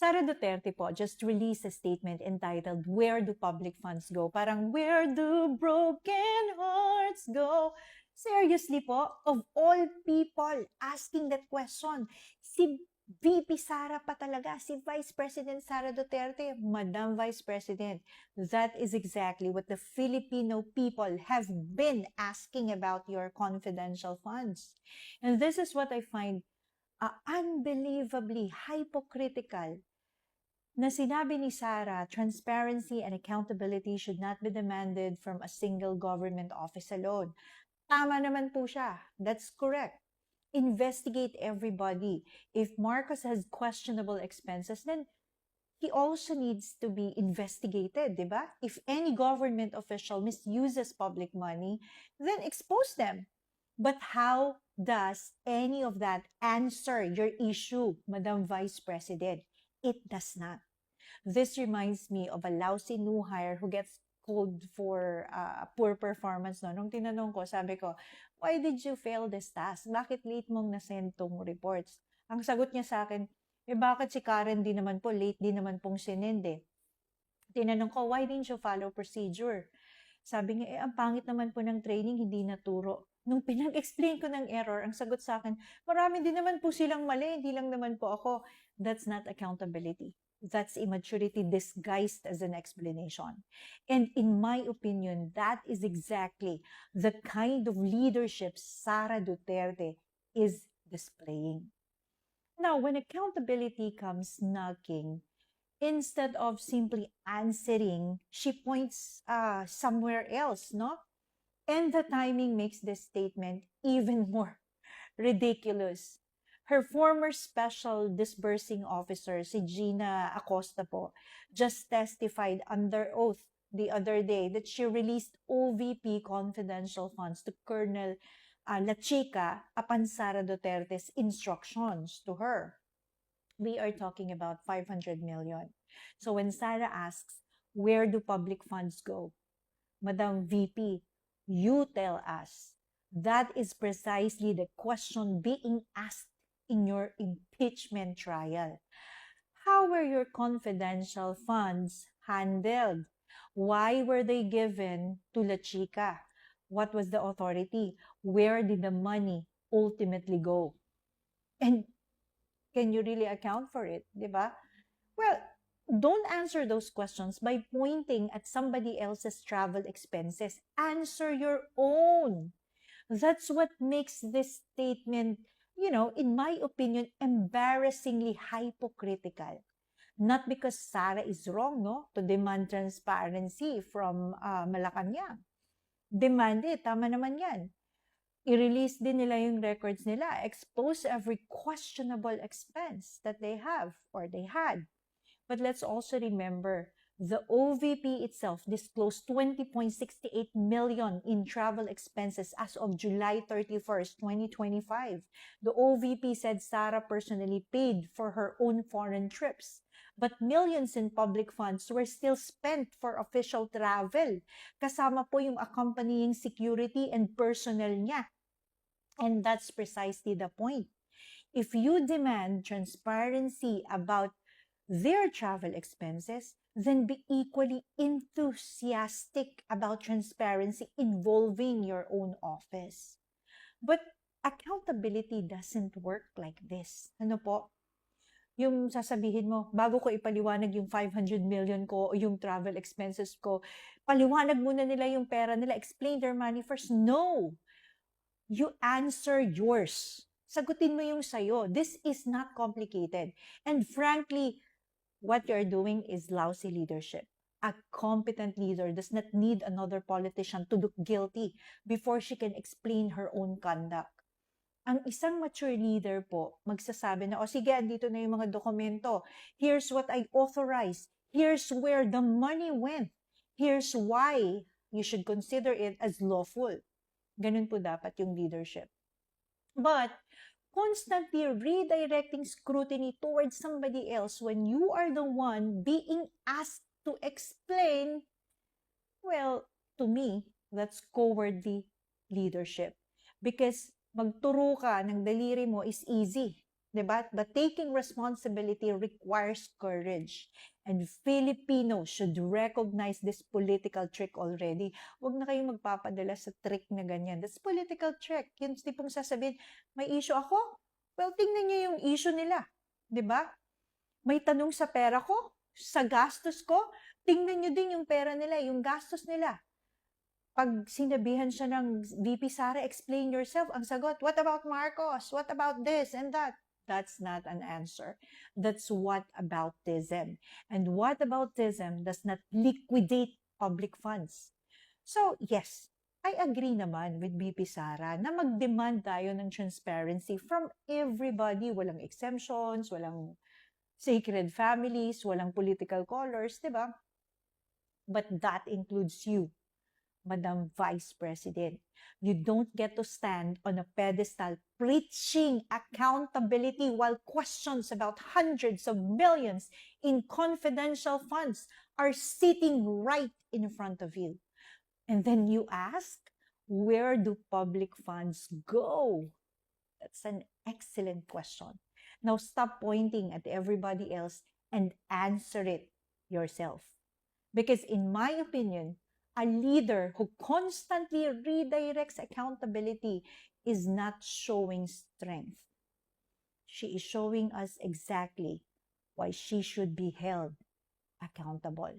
Sara Duterte po just released a statement entitled, "Where do public funds go?" Parang, where do broken hearts go? Seriously po, of all people asking that question, si VP Sara pa talaga, si Vice President Sara Duterte, Madam Vice President. That is exactly what the Filipino people have been asking about your confidential funds. And this is what I find unbelievably hypocritical na sinabi ni Sara, transparency and accountability should not be demanded from a single government office alone. Tama naman po siya. That's correct. Investigate everybody. If Marcos has questionable expenses, then he also needs to be investigated, di ba? If any government official misuses public money, then expose them. But how does any of that answer your issue, Madam Vice President? It does not. This reminds me of a lousy new hire who gets called for poor performance. No? Nung tinanong ko, sabi ko, why did you fail this task? Bakit late mong nasend tong reports? Ang sagot niya sa akin, bakit si Karen di naman po, late din naman pong sinend eh. Tinanong ko, why didn't you follow procedure? Sabi niya, ang pangit naman po ng training, hindi naturo. Nung pinag-explain ko ng error, ang sagot sa akin, marami din naman po silang mali, hindi lang naman po ako. That's not accountability. That's immaturity disguised as an explanation. And in my opinion, that is exactly the kind of leadership Sara Duterte is displaying. Now, when accountability comes knocking, instead of simply answering, she points somewhere else, no? And the timing makes this statement even more ridiculous. Her former special disbursing officer, si Gina Acosta po, just testified under oath the other day that she released OVP confidential funds to Colonel La Chica upon Sara Duterte's instructions to her. We are talking about 500 million. So when Sara asks, where do public funds go? Madam VP, you tell us. That is precisely the question being asked in your impeachment trial. How were your confidential funds handled? Why were they given to La Chica? What was the authority? Where did the money ultimately go? And can you really account for it, di ba? Well, don't answer those questions by pointing at somebody else's travel expenses. Answer your own. That's what makes this statement, in my opinion, embarrassingly hypocritical. Not because Sara is wrong, no, to demand transparency from Malacanang. Demand it, tama naman yan. I-release din nila yung records nila, expose every questionable expense that they have or they had. But let's also remember, the OVP itself disclosed 20.68 million in travel expenses as of July 31st, 2025. The OVP said Sara personally paid for her own foreign trips, but millions in public funds were still spent for official travel. Kasama po yung accompanying security and personnel niya. And that's precisely the point. If you demand transparency about their travel expenses, then be equally enthusiastic about transparency involving your own office. But accountability doesn't work like this. Ano po? Yung sasabihin mo, bago ko ipaliwanag yung 500 million ko o yung travel expenses ko, paliwanag muna nila yung pera nila, explain their money first. No! You answer yours. Sagutin mo yung sayo. This is not complicated. And frankly, what you're doing is lousy leadership. A competent leader does not need another politician to look guilty before she can explain her own conduct. Ang isang mature leader po, magsasabi na, o sige, andito na yung mga dokumento. Here's what I authorized. Here's where the money went. Here's why you should consider it as lawful. Ganun po dapat yung leadership. But constantly redirecting scrutiny towards somebody else when you are the one being asked to explain, well, to me, that's cowardly leadership. Because magturo ka ng daliri mo is easy. diba? But taking responsibility requires courage. And Filipinos should recognize this political trick already. Huwag na kayong magpapadala sa trick na ganyan. That's political trick. Yung tipong sasabihin, may issue ako? Well, tingnan niyo yung issue nila. Diba? May tanong sa pera ko? Sa gastos ko? Tingnan niyo din yung pera nila, yung gastos nila. Pag sinabihan siya ng VP Sara, explain yourself, ang sagot, what about Marcos? What about this and that? That's not an answer. That's whataboutism. And whataboutism does not liquidate public funds. So, yes, I agree naman with VP Sara na mag-demand tayo ng transparency from everybody. Walang exemptions, walang sacred families, walang political colors, di ba? But that includes you, Madam Vice President. You don't get to stand on a pedestal preaching accountability while questions about hundreds of millions in confidential funds are sitting right in front of you. And then you ask, where do public funds go? That's an excellent question. Now stop pointing at everybody else and answer it yourself. Because in my opinion, a leader who constantly redirects accountability is not showing strength. She is showing us exactly why she should be held accountable.